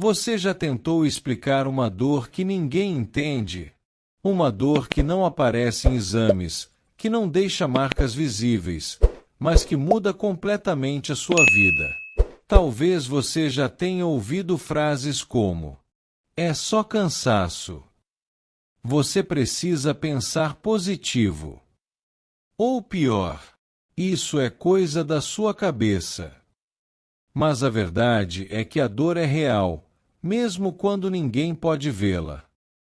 Você já tentou explicar uma dor que ninguém entende? Uma dor que não aparece em exames, que não deixa marcas visíveis, mas que muda completamente a sua vida. Talvez você já tenha ouvido frases como: "É só cansaço." "Você precisa pensar positivo." Ou pior: "Isso é coisa da sua cabeça." Mas a verdade é que a dor é real, mesmo quando ninguém pode vê-la.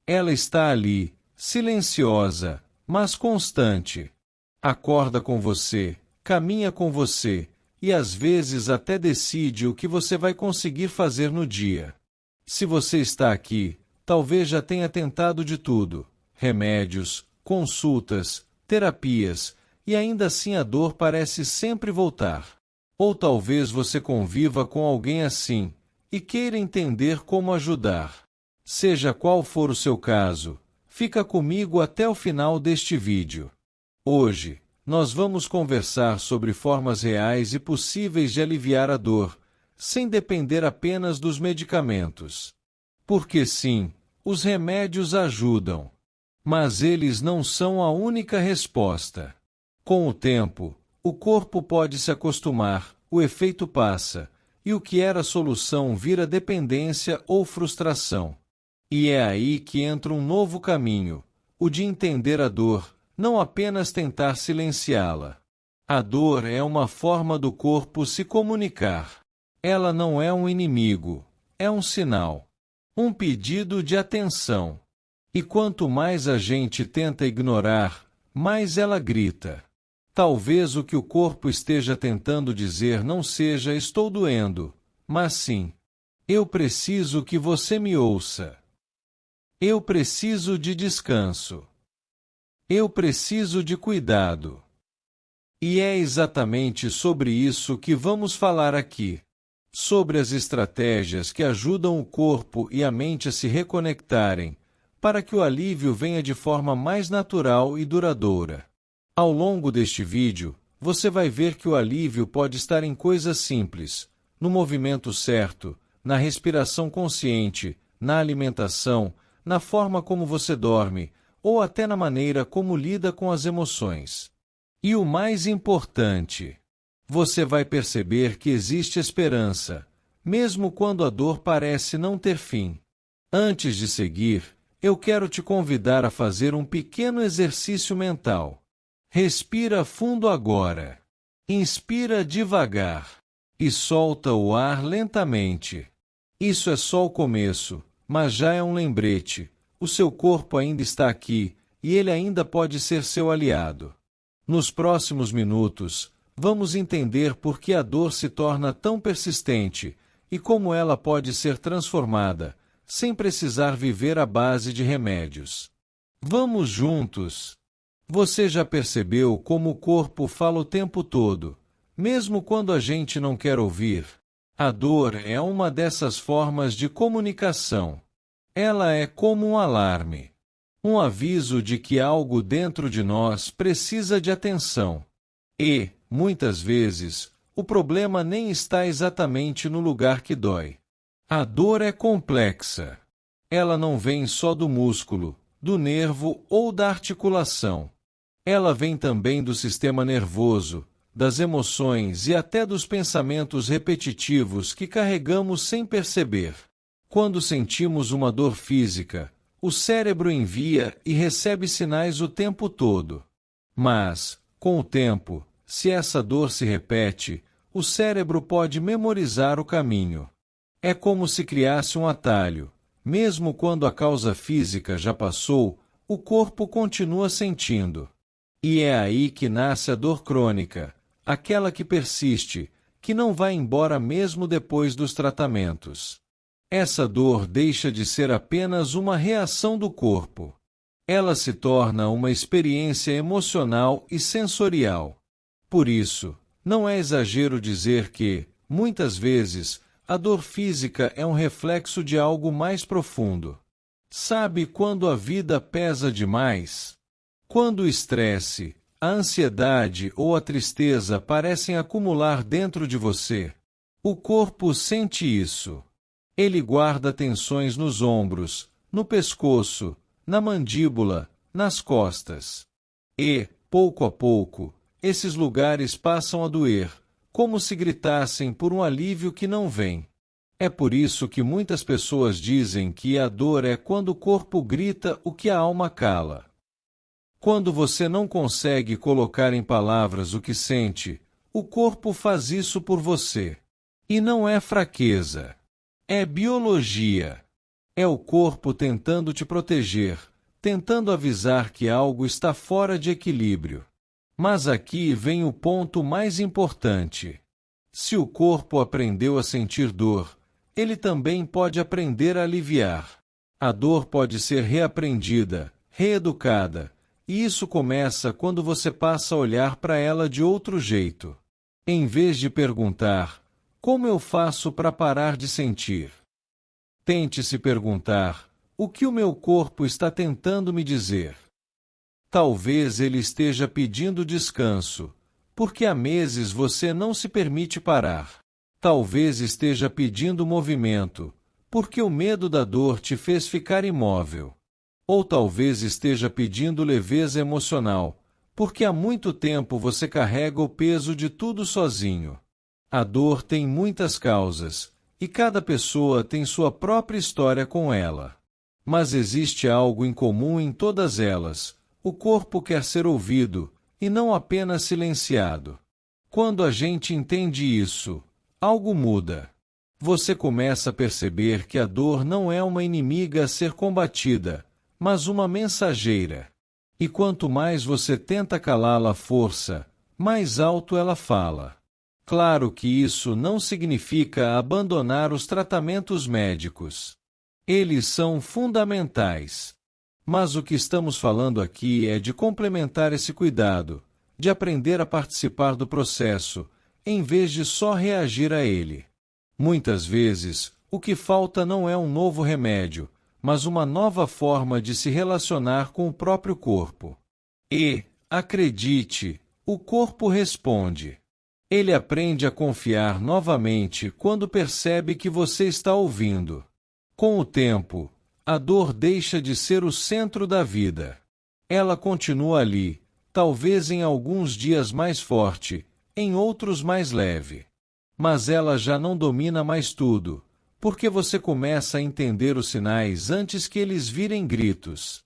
Ela está ali, silenciosa, mas constante. Acorda com você, caminha com você, e às vezes até decide o que você vai conseguir fazer no dia. Se você está aqui, talvez já tenha tentado de tudo: remédios, consultas, terapias, e ainda assim a dor parece sempre voltar. Ou talvez você conviva com alguém assim, e queira entender como ajudar. Seja qual for o seu caso, fica comigo até o final deste vídeo. Hoje, nós vamos conversar sobre formas reais e possíveis de aliviar a dor, sem depender apenas dos medicamentos. Porque sim, os remédios ajudam. Mas eles não são a única resposta. Com o tempo, o corpo pode se acostumar, o efeito passa, e o que era solução vira dependência ou frustração. E é aí que entra um novo caminho, o de entender a dor, não apenas tentar silenciá-la. A dor é uma forma do corpo se comunicar. Ela não é um inimigo, é um sinal, um pedido de atenção. E quanto mais a gente tenta ignorar, mais ela grita. Talvez o que o corpo esteja tentando dizer não seja "estou doendo", mas sim: "eu preciso que você me ouça. Eu preciso de descanso. Eu preciso de cuidado." E é exatamente sobre isso que vamos falar aqui. Sobre as estratégias que ajudam o corpo e a mente a se reconectarem, para que o alívio venha de forma mais natural e duradoura. Ao longo deste vídeo, você vai ver que o alívio pode estar em coisas simples, no movimento certo, na respiração consciente, na alimentação, na forma como você dorme, ou até na maneira como lida com as emoções. E o mais importante, você vai perceber que existe esperança, mesmo quando a dor parece não ter fim. Antes de seguir, eu quero te convidar a fazer um pequeno exercício mental. Respira fundo agora. Inspira devagar. E solta o ar lentamente. Isso é só o começo, mas já é um lembrete. O seu corpo ainda está aqui, e ele ainda pode ser seu aliado. Nos próximos minutos, vamos entender por que a dor se torna tão persistente, e como ela pode ser transformada, sem precisar viver à base de remédios. Vamos juntos! Você já percebeu como o corpo fala o tempo todo, mesmo quando a gente não quer ouvir? A dor é uma dessas formas de comunicação. Ela é como um alarme, um aviso de que algo dentro de nós precisa de atenção. E, muitas vezes, o problema nem está exatamente no lugar que dói. A dor é complexa. Ela não vem só do músculo, do nervo ou da articulação. Ela vem também do sistema nervoso, das emoções e até dos pensamentos repetitivos que carregamos sem perceber. Quando sentimos uma dor física, o cérebro envia e recebe sinais o tempo todo. Mas, com o tempo, se essa dor se repete, o cérebro pode memorizar o caminho. É como se criasse um atalho. Mesmo quando a causa física já passou, o corpo continua sentindo. E é aí que nasce a dor crônica, aquela que persiste, que não vai embora mesmo depois dos tratamentos. Essa dor deixa de ser apenas uma reação do corpo. Ela se torna uma experiência emocional e sensorial. Por isso, não é exagero dizer que, muitas vezes, a dor física é um reflexo de algo mais profundo. Sabe quando a vida pesa demais? Quando o estresse, a ansiedade ou a tristeza parecem acumular dentro de você, o corpo sente isso. Ele guarda tensões nos ombros, no pescoço, na mandíbula, nas costas. E, pouco a pouco, esses lugares passam a doer, como se gritassem por um alívio que não vem. É por isso que muitas pessoas dizem que a dor é quando o corpo grita o que a alma cala. Quando você não consegue colocar em palavras o que sente, o corpo faz isso por você. E não é fraqueza. É biologia. É o corpo tentando te proteger, tentando avisar que algo está fora de equilíbrio. Mas aqui vem o ponto mais importante. Se o corpo aprendeu a sentir dor, ele também pode aprender a aliviar. A dor pode ser reaprendida, reeducada, e isso começa quando você passa a olhar para ela de outro jeito. Em vez de perguntar, como eu faço para parar de sentir? Tente se perguntar, o que o meu corpo está tentando me dizer? Talvez ele esteja pedindo descanso, porque há meses você não se permite parar. Talvez esteja pedindo movimento, porque o medo da dor te fez ficar imóvel. Ou talvez esteja pedindo leveza emocional, porque há muito tempo você carrega o peso de tudo sozinho. A dor tem muitas causas, e cada pessoa tem sua própria história com ela. Mas existe algo em comum em todas elas: o corpo quer ser ouvido, e não apenas silenciado. Quando a gente entende isso, algo muda. Você começa a perceber que a dor não é uma inimiga a ser combatida, mas uma mensageira. E quanto mais você tenta calá-la à força, mais alto ela fala. Claro que isso não significa abandonar os tratamentos médicos. Eles são fundamentais. Mas o que estamos falando aqui é de complementar esse cuidado, de aprender a participar do processo, em vez de só reagir a ele. Muitas vezes, o que falta não é um novo remédio, mas uma nova forma de se relacionar com o próprio corpo. E, acredite, o corpo responde. Ele aprende a confiar novamente quando percebe que você está ouvindo. Com o tempo, a dor deixa de ser o centro da vida. Ela continua ali, talvez em alguns dias mais forte, em outros mais leve. Mas ela já não domina mais tudo, porque você começa a entender os sinais antes que eles virem gritos.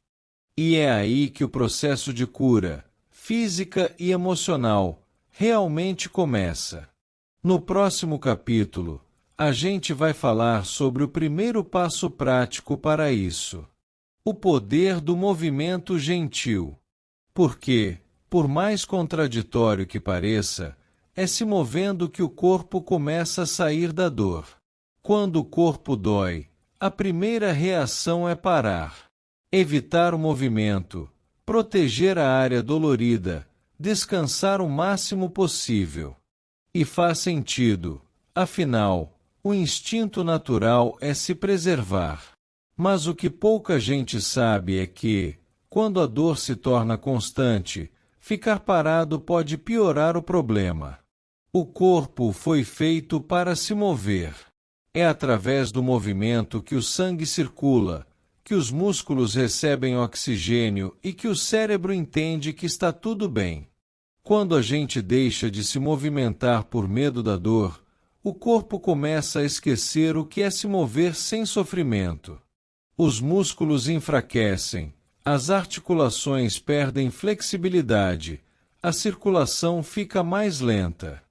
E é aí que o processo de cura, física e emocional, realmente começa. No próximo capítulo, a gente vai falar sobre o primeiro passo prático para isso: o poder do movimento gentil. Porque, por mais contraditório que pareça, é se movendo que o corpo começa a sair da dor. Quando o corpo dói, a primeira reação é parar. Evitar o movimento, proteger a área dolorida, descansar o máximo possível. E faz sentido, afinal, o instinto natural é se preservar. Mas o que pouca gente sabe é que, quando a dor se torna constante, ficar parado pode piorar o problema. O corpo foi feito para se mover. É através do movimento que o sangue circula, que os músculos recebem oxigênio e que o cérebro entende que está tudo bem. Quando a gente deixa de se movimentar por medo da dor, o corpo começa a esquecer o que é se mover sem sofrimento. Os músculos enfraquecem, as articulações perdem flexibilidade, a circulação fica mais lenta.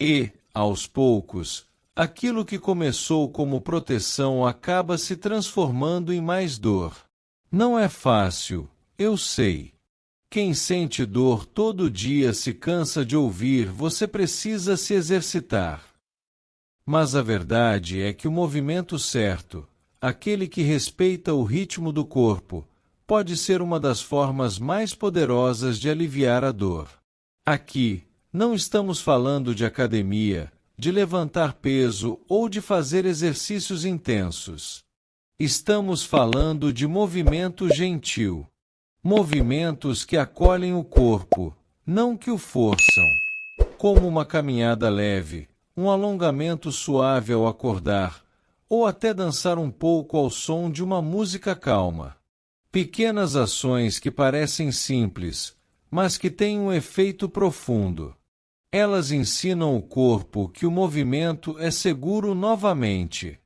E, aos poucos, aquilo que começou como proteção acaba se transformando em mais dor. Não é fácil, eu sei. Quem sente dor todo dia se cansa de ouvir: você precisa se exercitar. Mas a verdade é que o movimento certo, aquele que respeita o ritmo do corpo, pode ser uma das formas mais poderosas de aliviar a dor. Aqui, não estamos falando de academia, de levantar peso ou de fazer exercícios intensos. Estamos falando de movimento gentil. Movimentos que acolhem o corpo, não que o forçam. Como uma caminhada leve, um alongamento suave ao acordar, ou até dançar um pouco ao som de uma música calma. Pequenas ações que parecem simples, mas que têm um efeito profundo. Elas ensinam o corpo que o movimento é seguro novamente.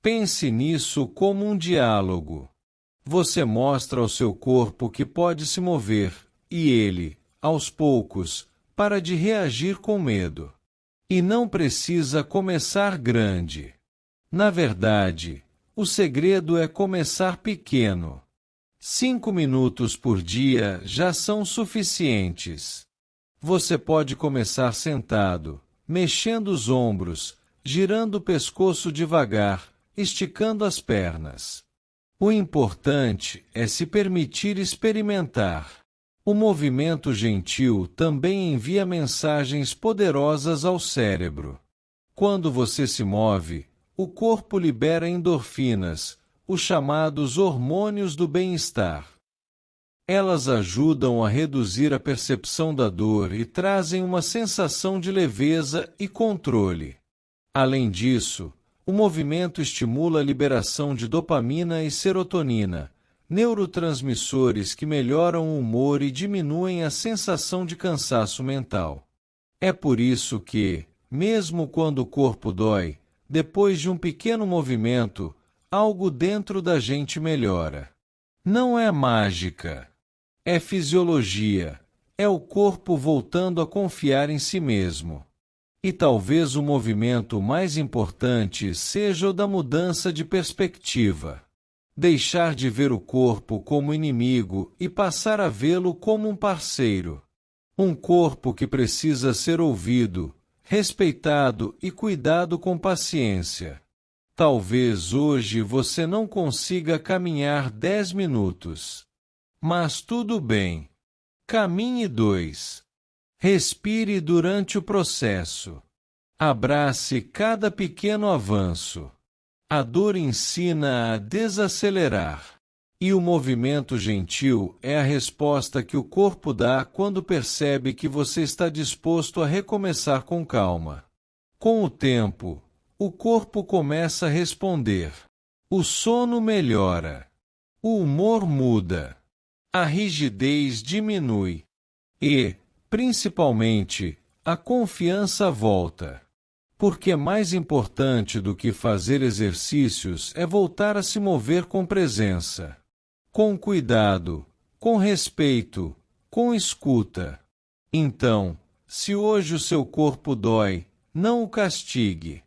Pense nisso como um diálogo. Você mostra ao seu corpo que pode se mover, e ele, aos poucos, para de reagir com medo. E não precisa começar grande. Na verdade, o segredo é começar pequeno. 5 minutos por dia já são suficientes. Você pode começar sentado, mexendo os ombros, girando o pescoço devagar, esticando as pernas. O importante é se permitir experimentar. O movimento gentil também envia mensagens poderosas ao cérebro. Quando você se move, o corpo libera endorfinas, os chamados hormônios do bem-estar. Elas ajudam a reduzir a percepção da dor e trazem uma sensação de leveza e controle. Além disso, o movimento estimula a liberação de dopamina e serotonina, neurotransmissores que melhoram o humor e diminuem a sensação de cansaço mental. É por isso que, mesmo quando o corpo dói, depois de um pequeno movimento, algo dentro da gente melhora. Não é mágica. É fisiologia. É o corpo voltando a confiar em si mesmo. E talvez o movimento mais importante seja o da mudança de perspectiva. Deixar de ver o corpo como inimigo e passar a vê-lo como um parceiro. Um corpo que precisa ser ouvido, respeitado e cuidado com paciência. Talvez hoje você não consiga caminhar 10 minutos. Mas tudo bem. Caminhe 2. Respire durante o processo. Abrace cada pequeno avanço. A dor ensina a desacelerar. E o movimento gentil é a resposta que o corpo dá quando percebe que você está disposto a recomeçar com calma. Com o tempo, o corpo começa a responder. O sono melhora. O humor muda. A rigidez diminui. E, principalmente, a confiança volta. Porque mais importante do que fazer exercícios é voltar a se mover com presença. Com cuidado, com respeito, com escuta. Então, se hoje o seu corpo dói, não o castigue.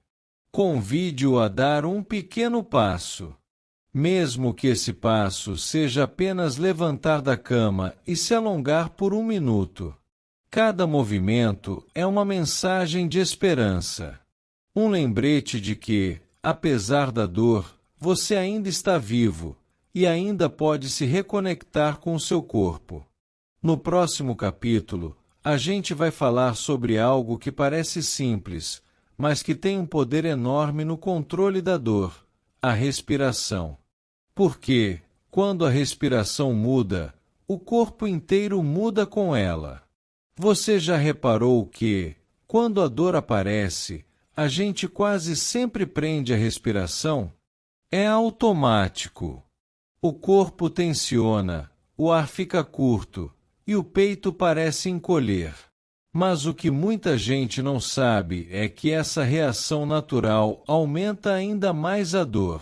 Convide-o a dar um pequeno passo. Mesmo que esse passo seja apenas levantar da cama e se alongar por 1 minuto. Cada movimento é uma mensagem de esperança. Um lembrete de que, apesar da dor, você ainda está vivo e ainda pode se reconectar com o seu corpo. No próximo capítulo, a gente vai falar sobre algo que parece simples, mas que tem um poder enorme no controle da dor: a respiração. Porque, quando a respiração muda, o corpo inteiro muda com ela. Você já reparou que, quando a dor aparece, a gente quase sempre prende a respiração? É automático. O corpo tensiona, o ar fica curto, e o peito parece encolher. Mas o que muita gente não sabe é que essa reação natural aumenta ainda mais a dor.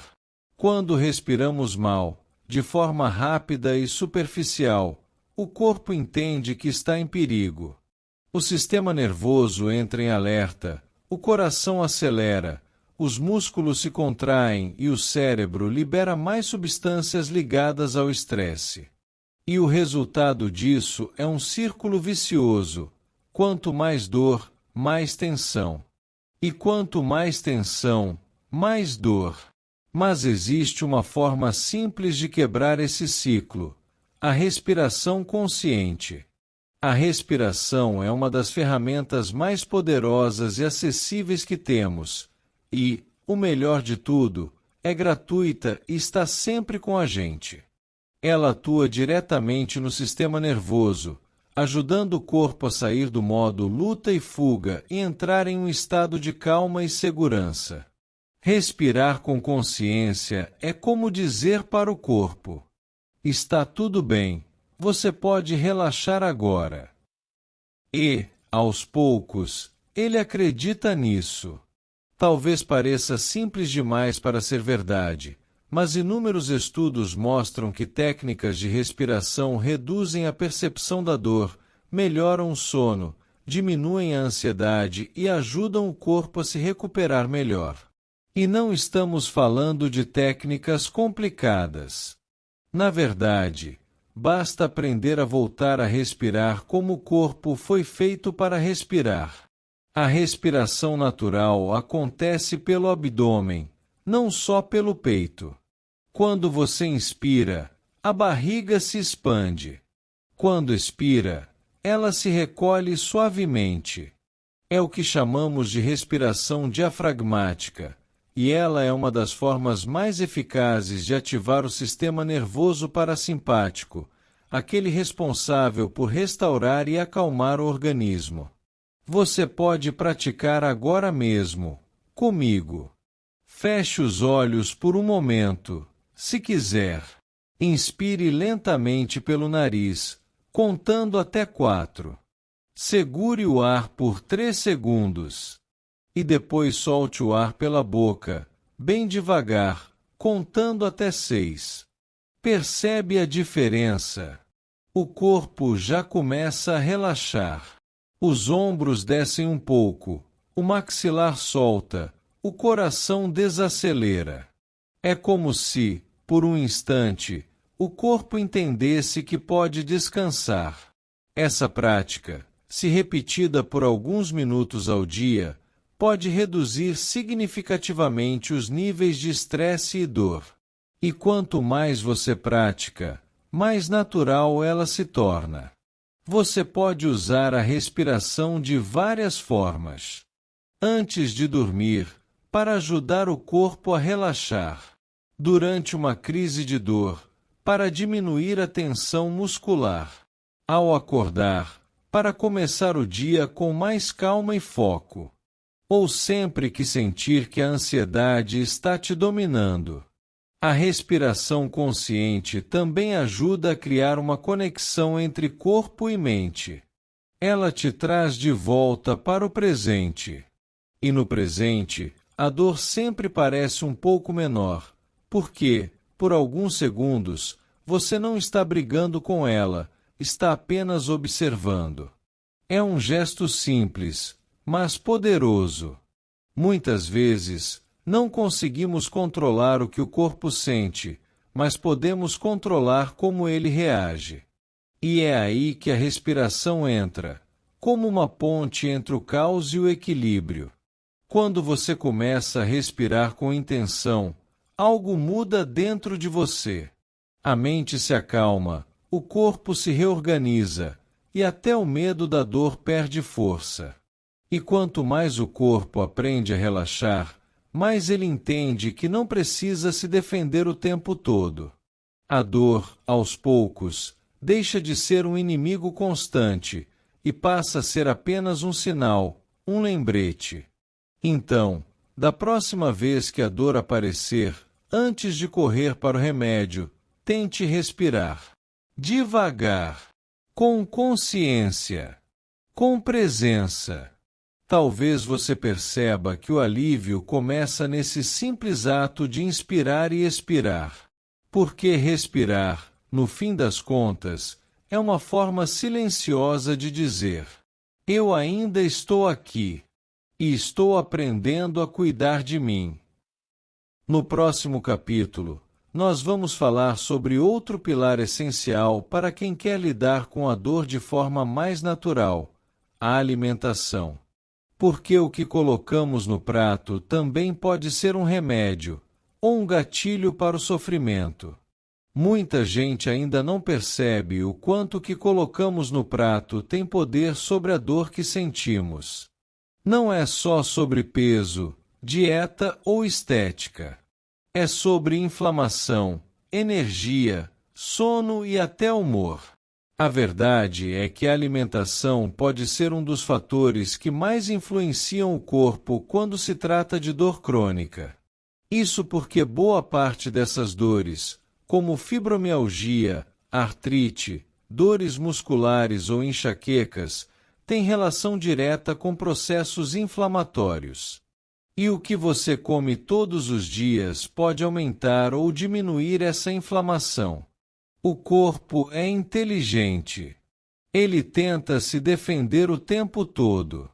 Quando respiramos mal, de forma rápida e superficial, o corpo entende que está em perigo. O sistema nervoso entra em alerta, o coração acelera, os músculos se contraem e o cérebro libera mais substâncias ligadas ao estresse. E o resultado disso é um círculo vicioso. Quanto mais dor, mais tensão. E quanto mais tensão, mais dor. Mas existe uma forma simples de quebrar esse ciclo: a respiração consciente. A respiração é uma das ferramentas mais poderosas e acessíveis que temos, e, o melhor de tudo, é gratuita e está sempre com a gente. Ela atua diretamente no sistema nervoso, ajudando o corpo a sair do modo luta e fuga e entrar em um estado de calma e segurança. Respirar com consciência é como dizer para o corpo: está tudo bem, você pode relaxar agora. E, aos poucos, ele acredita nisso. Talvez pareça simples demais para ser verdade, mas inúmeros estudos mostram que técnicas de respiração reduzem a percepção da dor, melhoram o sono, diminuem a ansiedade e ajudam o corpo a se recuperar melhor. E não estamos falando de técnicas complicadas. Na verdade, basta aprender a voltar a respirar como o corpo foi feito para respirar. A respiração natural acontece pelo abdômen, não só pelo peito. Quando você inspira, a barriga se expande. Quando expira, ela se recolhe suavemente. É o que chamamos de respiração diafragmática, e ela é uma das formas mais eficazes de ativar o sistema nervoso parasimpático, aquele responsável por restaurar e acalmar o organismo. Você pode praticar agora mesmo, comigo. Feche os olhos por um momento, se quiser. Inspire lentamente pelo nariz, contando até 4. Segure o ar por 3 segundos. E depois solte o ar pela boca, bem devagar, contando até 6. Percebe a diferença? O corpo já começa a relaxar. Os ombros descem um pouco, o maxilar solta, o coração desacelera. É como se, por um instante, o corpo entendesse que pode descansar. Essa prática, se repetida por alguns minutos ao dia, pode reduzir significativamente os níveis de estresse e dor. E quanto mais você pratica, mais natural ela se torna. Você pode usar a respiração de várias formas. Antes de dormir, para ajudar o corpo a relaxar. Durante uma crise de dor, para diminuir a tensão muscular. Ao acordar, para começar o dia com mais calma e foco. Ou sempre que sentir que a ansiedade está te dominando. A respiração consciente também ajuda a criar uma conexão entre corpo e mente. Ela te traz de volta para o presente. E no presente, a dor sempre parece um pouco menor, porque, por alguns segundos, você não está brigando com ela, está apenas observando. É um gesto simples, mas poderoso. Muitas vezes, não conseguimos controlar o que o corpo sente, mas podemos controlar como ele reage. E é aí que a respiração entra, como uma ponte entre o caos e o equilíbrio. Quando você começa a respirar com intenção, algo muda dentro de você. A mente se acalma, o corpo se reorganiza, e até o medo da dor perde força. E quanto mais o corpo aprende a relaxar, mais ele entende que não precisa se defender o tempo todo. A dor, aos poucos, deixa de ser um inimigo constante e passa a ser apenas um sinal, um lembrete. Então, da próxima vez que a dor aparecer, antes de correr para o remédio, tente respirar. Devagar, com consciência, com presença. Talvez você perceba que o alívio começa nesse simples ato de inspirar e expirar. Porque respirar, no fim das contas, é uma forma silenciosa de dizer: eu ainda estou aqui. E estou aprendendo a cuidar de mim. No próximo capítulo, nós vamos falar sobre outro pilar essencial para quem quer lidar com a dor de forma mais natural: a alimentação. Porque o que colocamos no prato também pode ser um remédio, ou um gatilho para o sofrimento. Muita gente ainda não percebe o quanto o que colocamos no prato tem poder sobre a dor que sentimos. Não é só sobre peso, dieta ou estética. É sobre inflamação, energia, sono e até humor. A verdade é que a alimentação pode ser um dos fatores que mais influenciam o corpo quando se trata de dor crônica. Isso porque boa parte dessas dores, como fibromialgia, artrite, dores musculares ou enxaquecas, têm relação direta com processos inflamatórios. E o que você come todos os dias pode aumentar ou diminuir essa inflamação. O corpo é inteligente. Ele tenta se defender o tempo todo.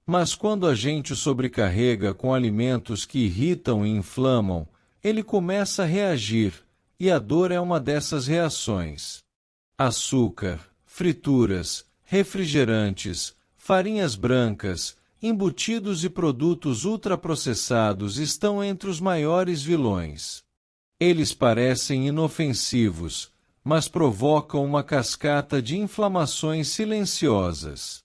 Mas quando a gente o sobrecarrega com alimentos que irritam e inflamam, ele começa a reagir, e a dor é uma dessas reações. Açúcar, frituras, refrigerantes, farinhas brancas, embutidos e produtos ultraprocessados estão entre os maiores vilões. Eles parecem inofensivos, mas provocam uma cascata de inflamações silenciosas.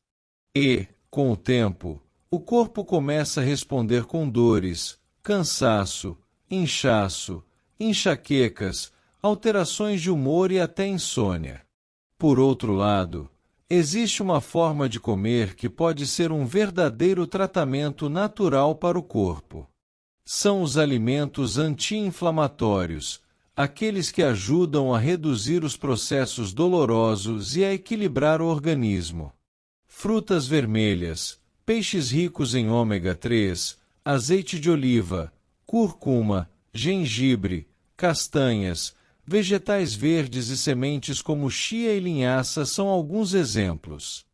E, com o tempo, o corpo começa a responder com dores, cansaço, inchaço, enxaquecas, alterações de humor e até insônia. Por outro lado, existe uma forma de comer que pode ser um verdadeiro tratamento natural para o corpo. São os alimentos anti-inflamatórios, aqueles que ajudam a reduzir os processos dolorosos e a equilibrar o organismo. Frutas vermelhas, peixes ricos em ômega 3, azeite de oliva, cúrcuma, gengibre, castanhas, vegetais verdes e sementes como chia e linhaça são alguns exemplos.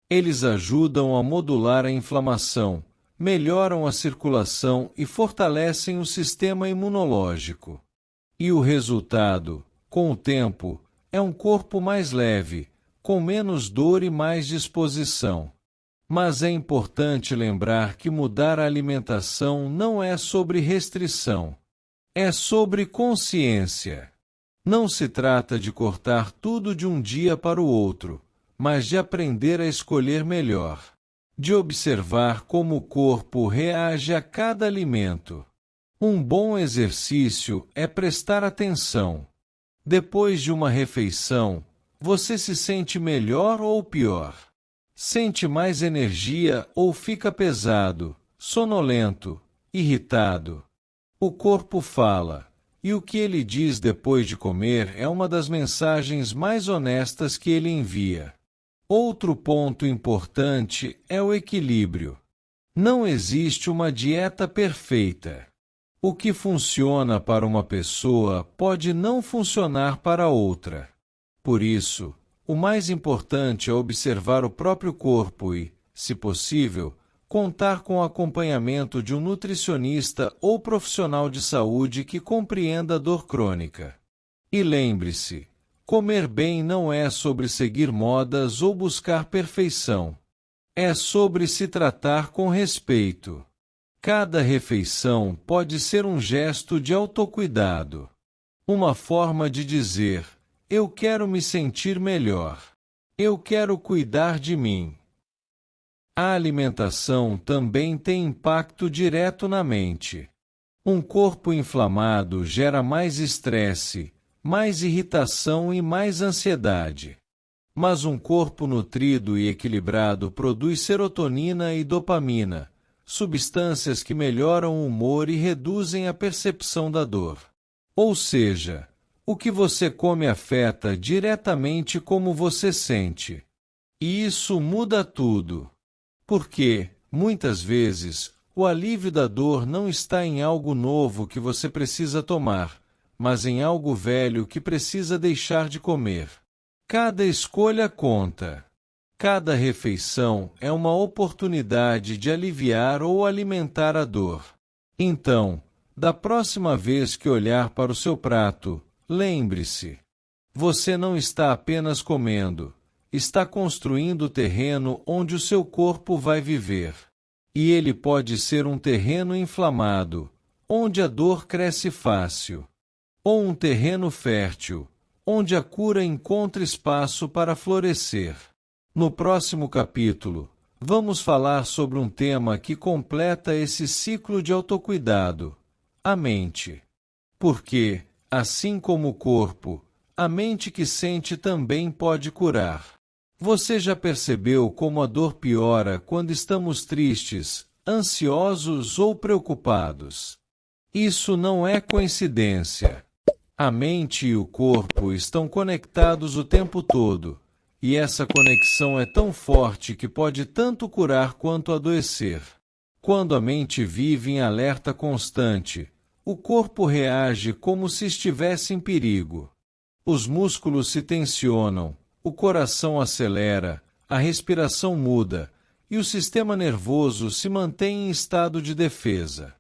Eles ajudam a modular a inflamação, melhoram a circulação e fortalecem o sistema imunológico. E o resultado, com o tempo, é um corpo mais leve, com menos dor e mais disposição. Mas é importante lembrar que mudar a alimentação não é sobre restrição. É sobre consciência. Não se trata de cortar tudo de um dia para o outro, mas de aprender a escolher melhor. De observar como o corpo reage a cada alimento. Um bom exercício é prestar atenção. Depois de uma refeição, você se sente melhor ou pior? Sente mais energia ou fica pesado, sonolento, irritado? O corpo fala, e o que ele diz depois de comer é uma das mensagens mais honestas que ele envia. Outro ponto importante é o equilíbrio. Não existe uma dieta perfeita. O que funciona para uma pessoa pode não funcionar para outra. Por isso, o mais importante é observar o próprio corpo e, se possível, contar com o acompanhamento de um nutricionista ou profissional de saúde que compreenda a dor crônica. E lembre-se, comer bem não é sobre seguir modas ou buscar perfeição. É sobre se tratar com respeito. Cada refeição pode ser um gesto de autocuidado. Uma forma de dizer: eu quero me sentir melhor. Eu quero cuidar de mim. A alimentação também tem impacto direto na mente. Um corpo inflamado gera mais estresse, mais irritação e mais ansiedade. Mas um corpo nutrido e equilibrado produz serotonina e dopamina, substâncias que melhoram o humor e reduzem a percepção da dor. Ou seja, o que você come afeta diretamente como você sente. E isso muda tudo. Porque, muitas vezes, o alívio da dor não está em algo novo que você precisa tomar, mas em algo velho que precisa deixar de comer. Cada escolha conta. Cada refeição é uma oportunidade de aliviar ou alimentar a dor. Então, da próxima vez que olhar para o seu prato, lembre-se: você não está apenas comendo, está construindo o terreno onde o seu corpo vai viver. E ele pode ser um terreno inflamado, onde a dor cresce fácil, ou um terreno fértil, onde a cura encontra espaço para florescer. No próximo capítulo, vamos falar sobre um tema que completa esse ciclo de autocuidado: a mente. Porque, assim como o corpo, a mente que sente também pode curar. Você já percebeu como a dor piora quando estamos tristes, ansiosos ou preocupados? Isso não é coincidência. A mente e o corpo estão conectados o tempo todo, e essa conexão é tão forte que pode tanto curar quanto adoecer. Quando a mente vive em alerta constante, o corpo reage como se estivesse em perigo. Os músculos se tensionam, o coração acelera, a respiração muda, e o sistema nervoso se mantém em estado de defesa.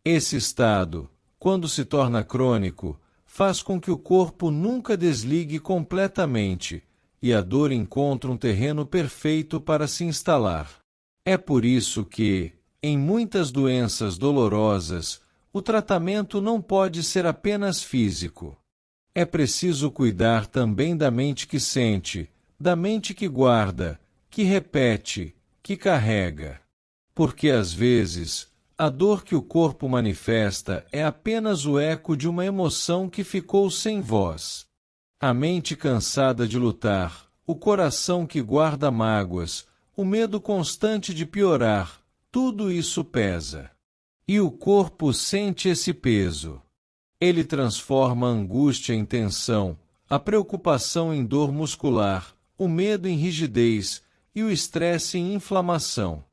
Esse estado, quando se torna crônico, faz com que o corpo nunca desligue completamente, e a dor encontra um terreno perfeito para se instalar. É por isso que, em muitas doenças dolorosas, o tratamento não pode ser apenas físico. É preciso cuidar também da mente que sente, da mente que guarda, que repete, que carrega. Porque às vezes, a dor que o corpo manifesta é apenas o eco de uma emoção que ficou sem voz. A mente cansada de lutar, o coração que guarda mágoas, o medo constante de piorar, tudo isso pesa. E o corpo sente esse peso. Ele transforma a angústia em tensão, a preocupação em dor muscular, o medo em rigidez e o estresse em inflamação.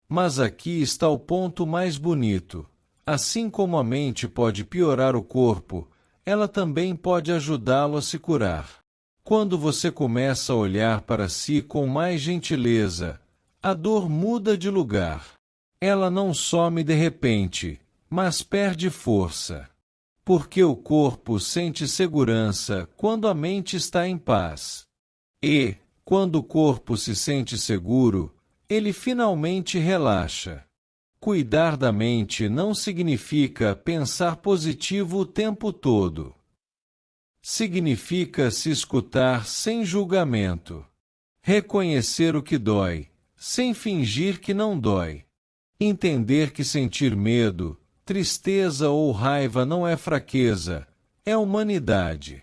Mas aqui está o ponto mais bonito. Assim como a mente pode piorar o corpo, ela também pode ajudá-lo a se curar. Quando você começa a olhar para si com mais gentileza, a dor muda de lugar. Ela não some de repente, mas perde força. Porque o corpo sente segurança quando a mente está em paz. E, quando o corpo se sente seguro, ele finalmente relaxa. Cuidar da mente não significa pensar positivo o tempo todo. Significa se escutar sem julgamento. Reconhecer o que dói, sem fingir que não dói. Entender que sentir medo, tristeza ou raiva não é fraqueza, é humanidade.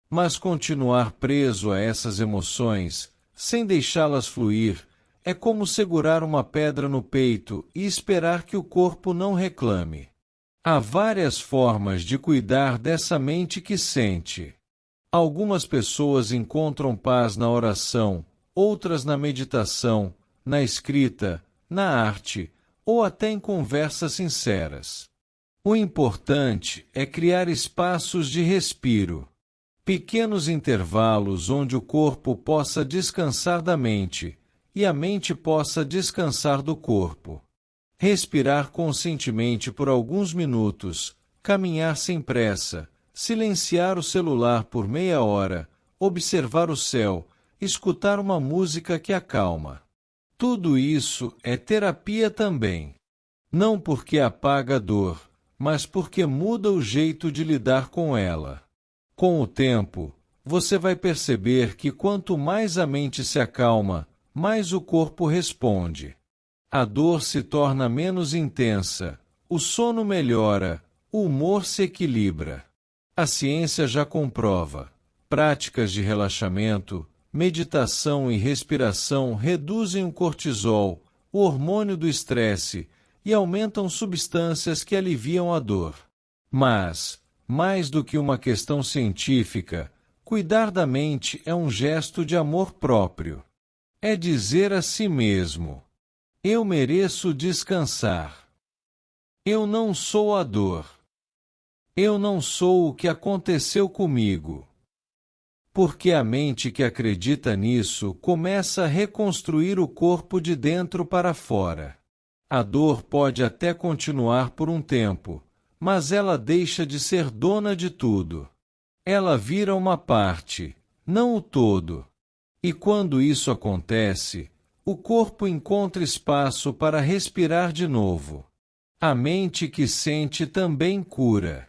Mas continuar preso a essas emoções, sem deixá-las fluir, é como segurar uma pedra no peito e esperar que o corpo não reclame. Há várias formas de cuidar dessa mente que sente. Algumas pessoas encontram paz na oração, outras na meditação, na escrita, na arte, ou até em conversas sinceras. O importante é criar espaços de respiro. Pequenos intervalos onde o corpo possa descansar da mente, e a mente possa descansar do corpo. Respirar conscientemente por alguns minutos, caminhar sem pressa, silenciar o celular por meia hora, observar o céu, escutar uma música que acalma. Tudo isso é terapia também. Não porque apaga a dor, mas porque muda o jeito de lidar com ela. Com o tempo, você vai perceber que quanto mais a mente se acalma, mais o corpo responde. A dor se torna menos intensa, o sono melhora, o humor se equilibra. A ciência já comprova. Práticas de relaxamento, meditação e respiração reduzem o cortisol, o hormônio do estresse, e aumentam substâncias que aliviam a dor. Mas, mais do que uma questão científica, cuidar da mente é um gesto de amor próprio. É dizer a si mesmo: eu mereço descansar. Eu não sou a dor. Eu não sou o que aconteceu comigo. Porque a mente que acredita nisso começa a reconstruir o corpo de dentro para fora. A dor pode até continuar por um tempo, mas ela deixa de ser dona de tudo. Ela vira uma parte, não o todo. E quando isso acontece, o corpo encontra espaço para respirar de novo. A mente que sente também cura.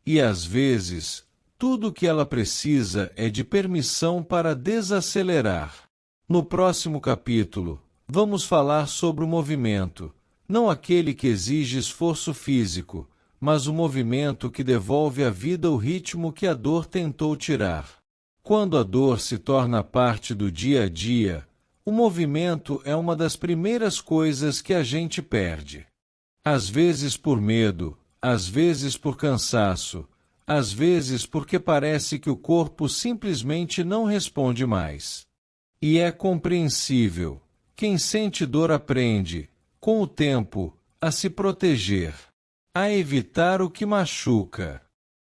E às vezes, tudo o que ela precisa é de permissão para desacelerar. No próximo capítulo, vamos falar sobre o movimento, não aquele que exige esforço físico, mas o movimento que devolve à vida o ritmo que a dor tentou tirar. Quando a dor se torna parte do dia a dia, o movimento é uma das primeiras coisas que a gente perde. Às vezes por medo, às vezes por cansaço, às vezes porque parece que o corpo simplesmente não responde mais. E é compreensível. Quem sente dor aprende, com o tempo, a se proteger, a evitar o que machuca.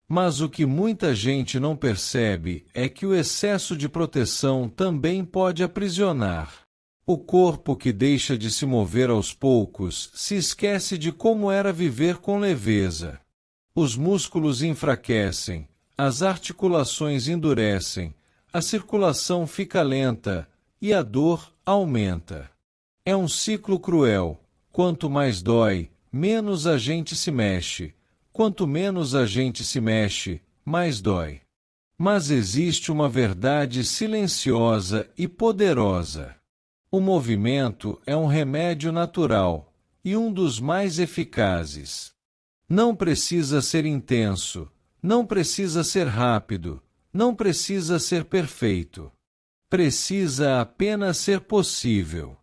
Mas o que muita gente não percebe é que o excesso de proteção também pode aprisionar. O corpo que deixa de se mover aos poucos se esquece de como era viver com leveza. Os músculos enfraquecem, as articulações endurecem, a circulação fica lenta e a dor aumenta. É um ciclo cruel. Quanto mais dói, menos a gente se mexe. Quanto menos a gente se mexe, mais dói. Mas existe uma verdade silenciosa e poderosa. O movimento é um remédio natural e um dos mais eficazes. Não precisa ser intenso, não precisa ser rápido, não precisa ser perfeito. Precisa apenas ser possível.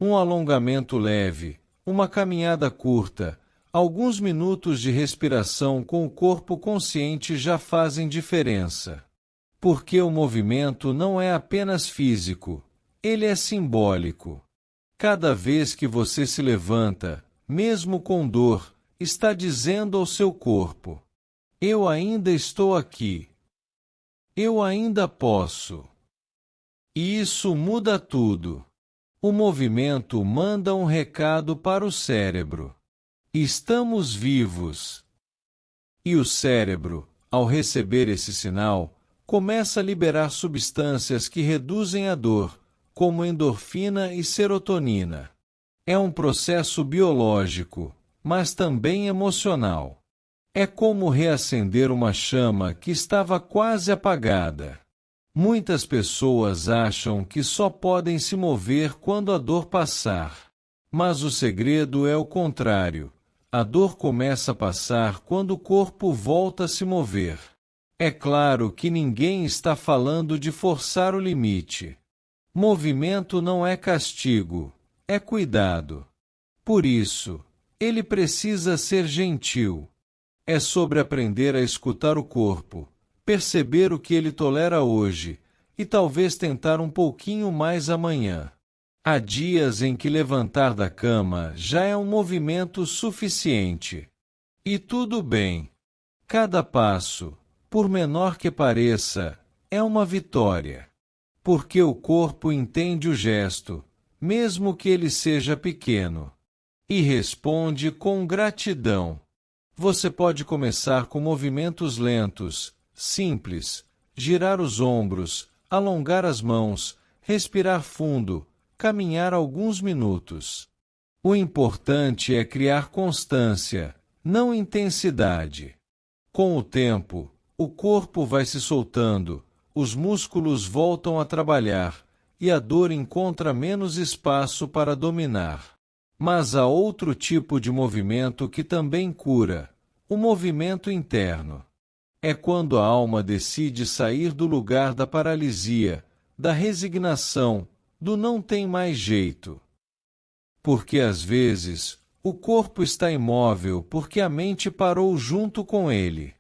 Um alongamento leve, uma caminhada curta, alguns minutos de respiração com o corpo consciente já fazem diferença. Porque o movimento não é apenas físico, ele é simbólico. Cada vez que você se levanta, mesmo com dor, está dizendo ao seu corpo: eu ainda estou aqui. Eu ainda posso. E isso muda tudo. O movimento manda um recado para o cérebro. Estamos vivos. E o cérebro, ao receber esse sinal, começa a liberar substâncias que reduzem a dor, como endorfina e serotonina. É um processo biológico, mas também emocional. É como reacender uma chama que estava quase apagada. Muitas pessoas acham que só podem se mover quando a dor passar. Mas o segredo é o contrário. A dor começa a passar quando o corpo volta a se mover. É claro que ninguém está falando de forçar o limite. Movimento não é castigo, é cuidado. Por isso, ele precisa ser gentil. É sobre aprender a escutar o corpo, perceber o que ele tolera hoje, e talvez tentar um pouquinho mais amanhã. Há dias em que levantar da cama já é um movimento suficiente. E tudo bem. Cada passo, por menor que pareça, é uma vitória. Porque o corpo entende o gesto, mesmo que ele seja pequeno, e responde com gratidão. Você pode começar com movimentos lentos, simples, girar os ombros, alongar as mãos, respirar fundo, caminhar alguns minutos. O importante é criar constância, não intensidade. Com o tempo, o corpo vai se soltando, os músculos voltam a trabalhar, e a dor encontra menos espaço para dominar. Mas há outro tipo de movimento que também cura, o movimento interno. É quando a alma decide sair do lugar da paralisia, da resignação, do não tem mais jeito. Porque às vezes, o corpo está imóvel porque a mente parou junto com ele.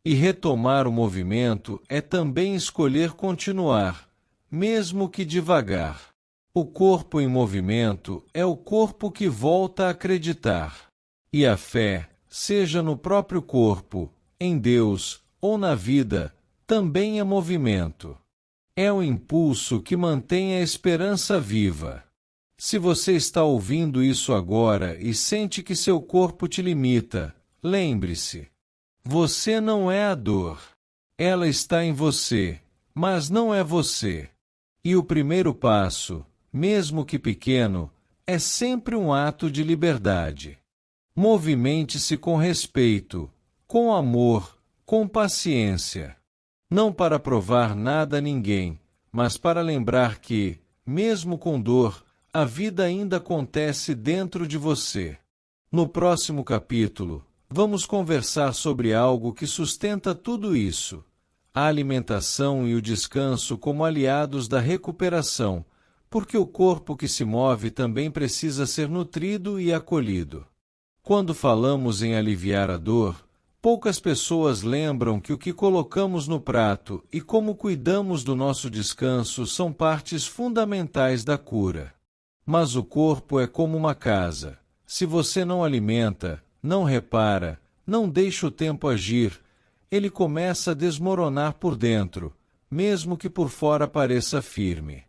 E retomar o movimento é também escolher continuar, mesmo que devagar. O corpo em movimento é o corpo que volta a acreditar. E a fé, seja no próprio corpo, em Deus ou na vida, também é movimento. É o impulso que mantém a esperança viva. Se você está ouvindo isso agora e sente que seu corpo te limita, lembre-se: você não é a dor. Ela está em você, mas não é você. E o primeiro passo, mesmo que pequeno, é sempre um ato de liberdade. Movimente-se com respeito, com amor, com paciência. Não para provar nada a ninguém, mas para lembrar que, mesmo com dor, a vida ainda acontece dentro de você. No próximo capítulo, vamos conversar sobre algo que sustenta tudo isso: a alimentação e o descanso como aliados da recuperação, porque o corpo que se move também precisa ser nutrido e acolhido. Quando falamos em aliviar a dor, poucas pessoas lembram que o que colocamos no prato e como cuidamos do nosso descanso são partes fundamentais da cura. Mas o corpo é como uma casa. Se você não alimenta, não repara, não deixa o tempo agir, ele começa a desmoronar por dentro, mesmo que por fora pareça firme.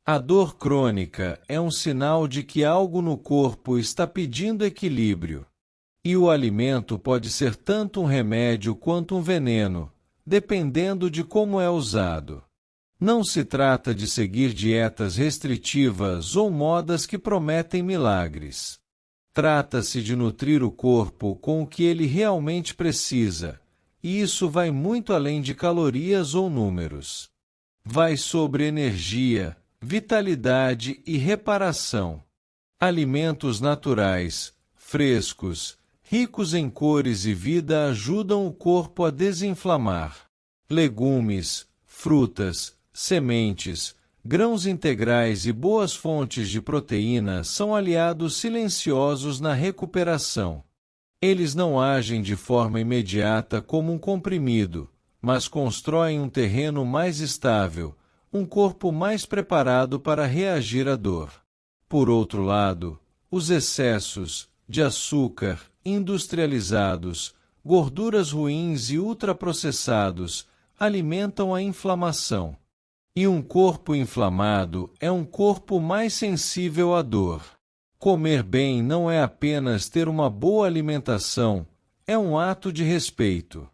A dor crônica é um sinal de que algo no corpo está pedindo equilíbrio. E o alimento pode ser tanto um remédio quanto um veneno, dependendo de como é usado. Não se trata de seguir dietas restritivas ou modas que prometem milagres. Trata-se de nutrir o corpo com o que ele realmente precisa, e isso vai muito além de calorias ou números. Vai sobre energia, vitalidade e reparação. Alimentos naturais, frescos, ricos em cores e vida ajudam o corpo a desinflamar. Legumes, frutas, sementes, grãos integrais e boas fontes de proteína são aliados silenciosos na recuperação. Eles não agem de forma imediata como um comprimido, mas constroem um terreno mais estável, um corpo mais preparado para reagir à dor. Por outro lado, os excessos de açúcar, industrializados, gorduras ruins e ultraprocessados alimentam a inflamação. E um corpo inflamado é um corpo mais sensível à dor. Comer bem não é apenas ter uma boa alimentação, é um ato de respeito.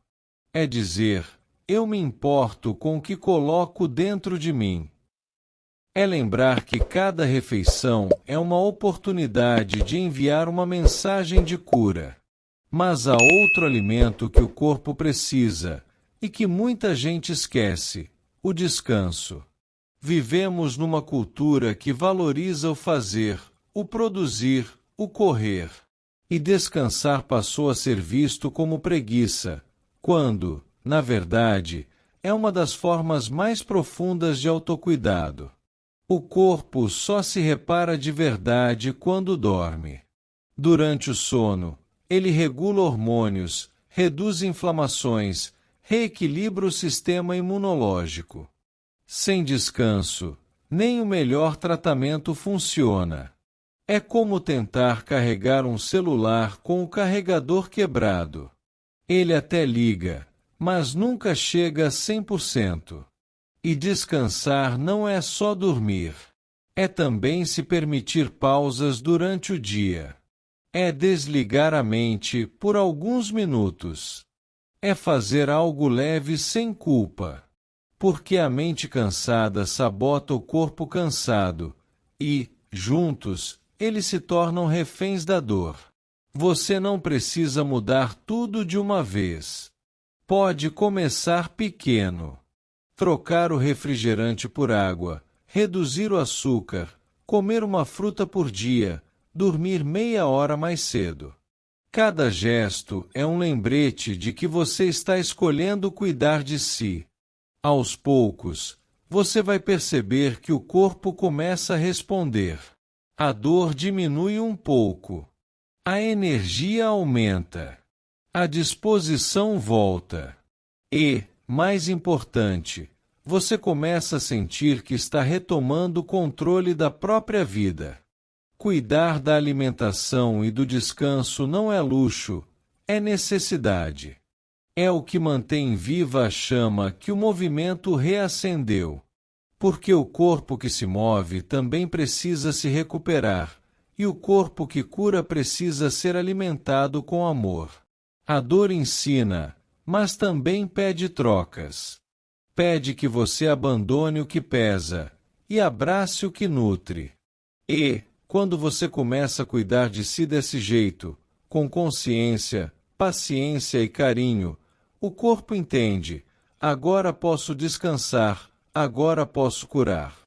É dizer, eu me importo com o que coloco dentro de mim. É lembrar que cada refeição é uma oportunidade de enviar uma mensagem de cura. Mas há outro alimento que o corpo precisa, e que muita gente esquece: o descanso. Vivemos numa cultura que valoriza o fazer, o produzir, o correr. E descansar passou a ser visto como preguiça, quando, na verdade, é uma das formas mais profundas de autocuidado. O corpo só se repara de verdade quando dorme. Durante o sono, ele regula hormônios, reduz inflamações, reequilibra o sistema imunológico. Sem descanso, nem o melhor tratamento funciona. É como tentar carregar um celular com o carregador quebrado. Ele até liga, mas nunca chega a 100%. E descansar não é só dormir. É também se permitir pausas durante o dia. É desligar a mente por alguns minutos. É fazer algo leve sem culpa. Porque a mente cansada sabota o corpo cansado, e, juntos, eles se tornam reféns da dor. Você não precisa mudar tudo de uma vez. Pode começar pequeno. Trocar o refrigerante por água, reduzir o açúcar, comer uma fruta por dia, dormir meia hora mais cedo. Cada gesto é um lembrete de que você está escolhendo cuidar de si. Aos poucos, você vai perceber que o corpo começa a responder. A dor diminui um pouco. A energia aumenta. A disposição volta. E, mais importante, você começa a sentir que está retomando o controle da própria vida. Cuidar da alimentação e do descanso não é luxo, é necessidade. É o que mantém viva a chama que o movimento reacendeu. Porque o corpo que se move também precisa se recuperar, e o corpo que cura precisa ser alimentado com amor. A dor ensina, mas também pede trocas. Pede que você abandone o que pesa e abrace o que nutre. E, quando você começa a cuidar de si desse jeito, com consciência, paciência e carinho, o corpo entende: agora posso descansar, agora posso curar.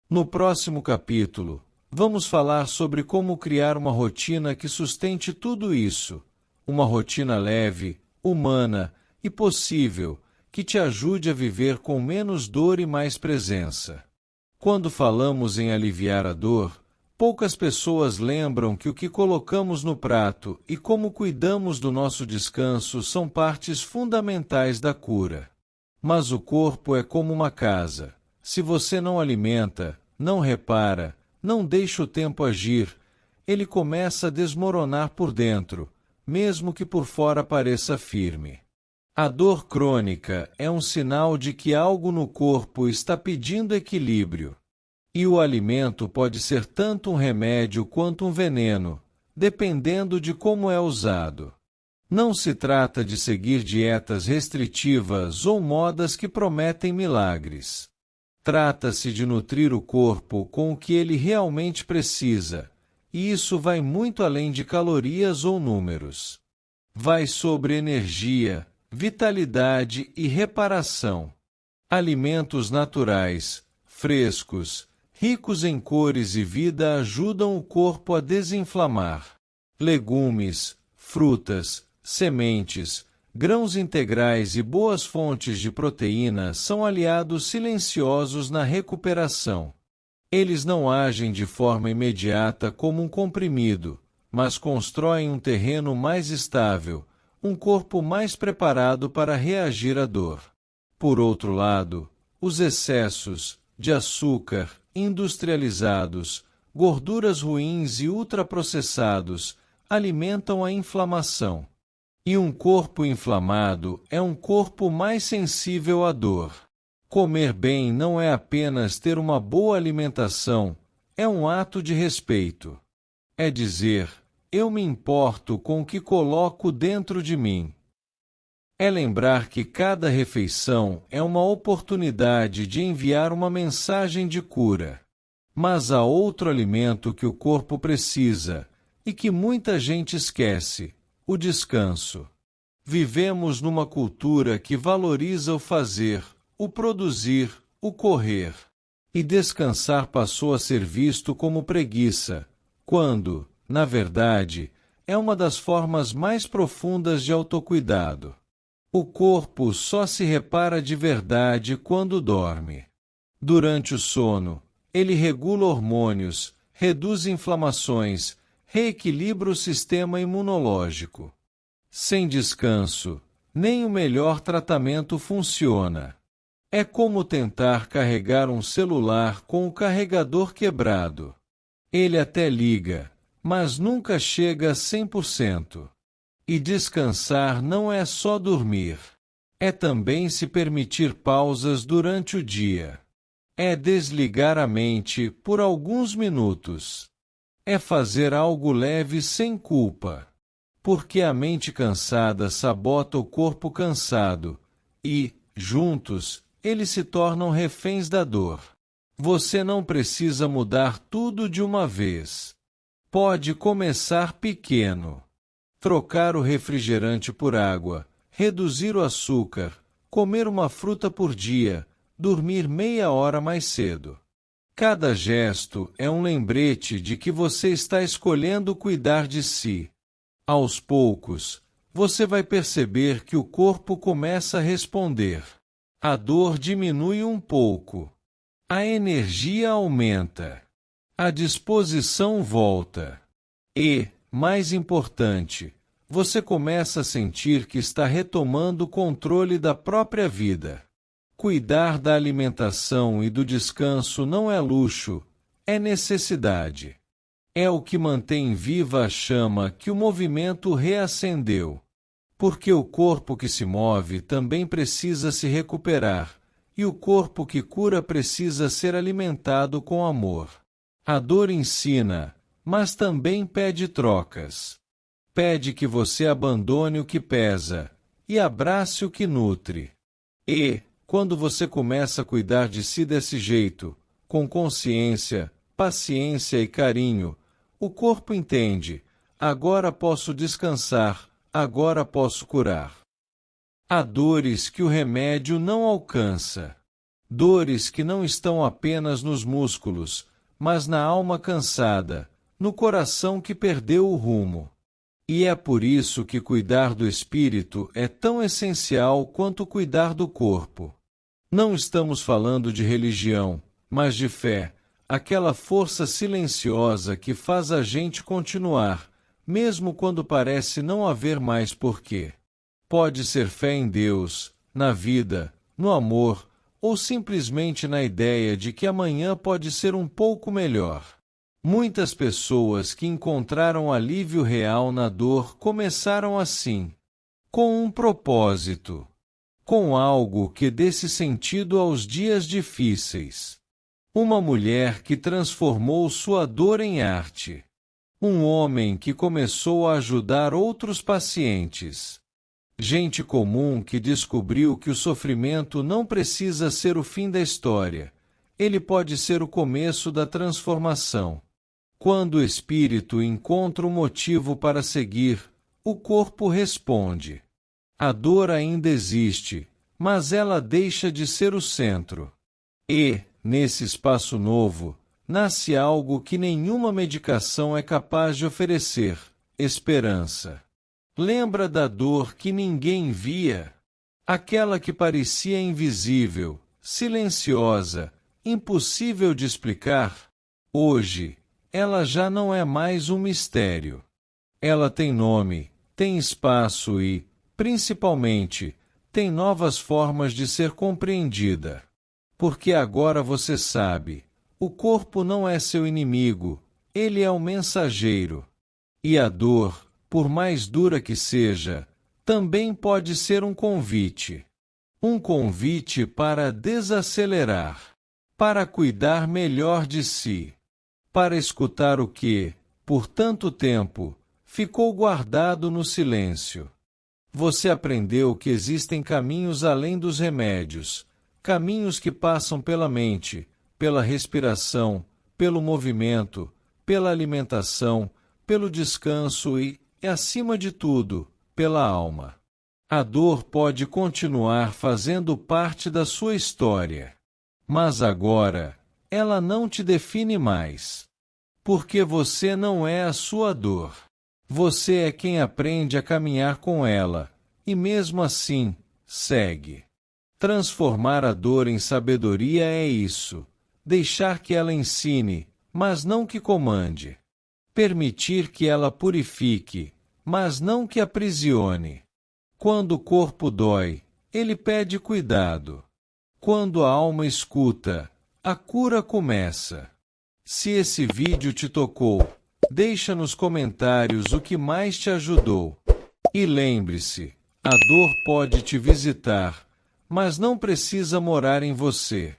No próximo capítulo, vamos falar sobre como criar uma rotina que sustente tudo isso. Uma rotina leve, humana e possível, que te ajude a viver com menos dor e mais presença. Quando falamos em aliviar a dor, Poucas pessoas lembram que o que colocamos no prato e como cuidamos do nosso descanso são partes fundamentais da cura. Mas o corpo é como uma casa. Se você não alimenta, não repara, não deixa o tempo agir, ele começa a desmoronar por dentro, mesmo que por fora pareça firme. A dor crônica é um sinal de que algo no corpo está pedindo equilíbrio. E o alimento pode ser tanto um remédio quanto um veneno, dependendo de como é usado. Não se trata de seguir dietas restritivas ou modas que prometem milagres. Trata-se de nutrir o corpo com o que ele realmente precisa, e isso vai muito além de calorias ou números. Vai sobre energia, vitalidade e reparação. Alimentos naturais, frescos, ricos em cores e vida ajudam o corpo a desinflamar. Legumes, frutas, sementes, grãos integrais e boas fontes de proteína são aliados silenciosos na recuperação. Eles não agem de forma imediata como um comprimido, mas constroem um terreno mais estável, um corpo mais preparado para reagir à dor. Por outro lado, os excessos de açúcar, industrializados, gorduras ruins e ultraprocessados alimentam a inflamação. E um corpo inflamado é um corpo mais sensível à dor. Comer bem não é apenas ter uma boa alimentação, é um ato de respeito. É dizer, eu me importo com o que coloco dentro de mim. É lembrar que cada refeição é uma oportunidade de enviar uma mensagem de cura. Mas há outro alimento que o corpo precisa, e que muita gente esquece: o descanso. Vivemos numa cultura que valoriza o fazer, o produzir, o correr. E descansar passou a ser visto como preguiça, quando, na verdade, é uma das formas mais profundas de autocuidado. O corpo só se repara de verdade quando dorme. Durante o sono, ele regula hormônios, reduz inflamações, reequilibra o sistema imunológico. Sem descanso, nem o melhor tratamento funciona. É como tentar carregar um celular com o carregador quebrado. Ele até liga, mas nunca chega a 100%. E descansar não é só dormir. É também se permitir pausas durante o dia. É desligar a mente por alguns minutos. É fazer algo leve sem culpa. Porque a mente cansada sabota o corpo cansado, e, juntos, eles se tornam reféns da dor. Você não precisa mudar tudo de uma vez. Pode começar pequeno. Trocar o refrigerante por água, reduzir o açúcar, comer uma fruta por dia, dormir meia hora mais cedo. Cada gesto é um lembrete de que você está escolhendo cuidar de si. Aos poucos, você vai perceber que o corpo começa a responder. A dor diminui um pouco. A energia aumenta. A disposição volta. E, mais importante, você começa a sentir que está retomando o controle da própria vida. Cuidar da alimentação e do descanso não é luxo, é necessidade. É o que mantém viva a chama que o movimento reacendeu. Porque o corpo que se move também precisa se recuperar, e o corpo que cura precisa ser alimentado com amor. A dor ensina, mas também pede trocas. Pede que você abandone o que pesa e abrace o que nutre. E, quando você começa a cuidar de si desse jeito, com consciência, paciência e carinho, o corpo entende: agora posso descansar, agora posso curar. Há dores que o remédio não alcança. Dores que não estão apenas nos músculos, mas na alma cansada, no coração que perdeu o rumo. E é por isso que cuidar do espírito é tão essencial quanto cuidar do corpo. Não estamos falando de religião, mas de fé, aquela força silenciosa que faz a gente continuar, mesmo quando parece não haver mais porquê. Pode ser fé em Deus, na vida, no amor, ou simplesmente na ideia de que amanhã pode ser um pouco melhor. Muitas pessoas que encontraram alívio real na dor começaram assim, com um propósito, com algo que desse sentido aos dias difíceis. Uma mulher que transformou sua dor em arte. Um homem que começou a ajudar outros pacientes. Gente comum que descobriu que o sofrimento não precisa ser o fim da história. Ele pode ser o começo da transformação. Quando o espírito encontra um motivo para seguir, o corpo responde. A dor ainda existe, mas ela deixa de ser o centro. E, nesse espaço novo, nasce algo que nenhuma medicação é capaz de oferecer: esperança. Lembra da dor que ninguém via? Aquela que parecia invisível, silenciosa, impossível de explicar? Hoje, ela já não é mais um mistério. Ela tem nome, tem espaço e, principalmente, tem novas formas de ser compreendida. Porque agora você sabe, o corpo não é seu inimigo, ele é o mensageiro. E a dor, por mais dura que seja, também pode ser um convite. Um convite para desacelerar, para cuidar melhor de si, para escutar o que, por tanto tempo, ficou guardado no silêncio. Você aprendeu que existem caminhos além dos remédios, caminhos que passam pela mente, pela respiração, pelo movimento, pela alimentação, pelo descanso e, acima de tudo, pela alma. A dor pode continuar fazendo parte da sua história. Mas agora, ela não te define mais. Porque você não é a sua dor. Você é quem aprende a caminhar com ela, e mesmo assim, segue. Transformar a dor em sabedoria é isso. Deixar que ela ensine, mas não que comande. Permitir que ela purifique, mas não que aprisione. Quando o corpo dói, ele pede cuidado. Quando a alma escuta, a cura começa. Se esse vídeo te tocou, deixa nos comentários o que mais te ajudou. E lembre-se, a dor pode te visitar, mas não precisa morar em você.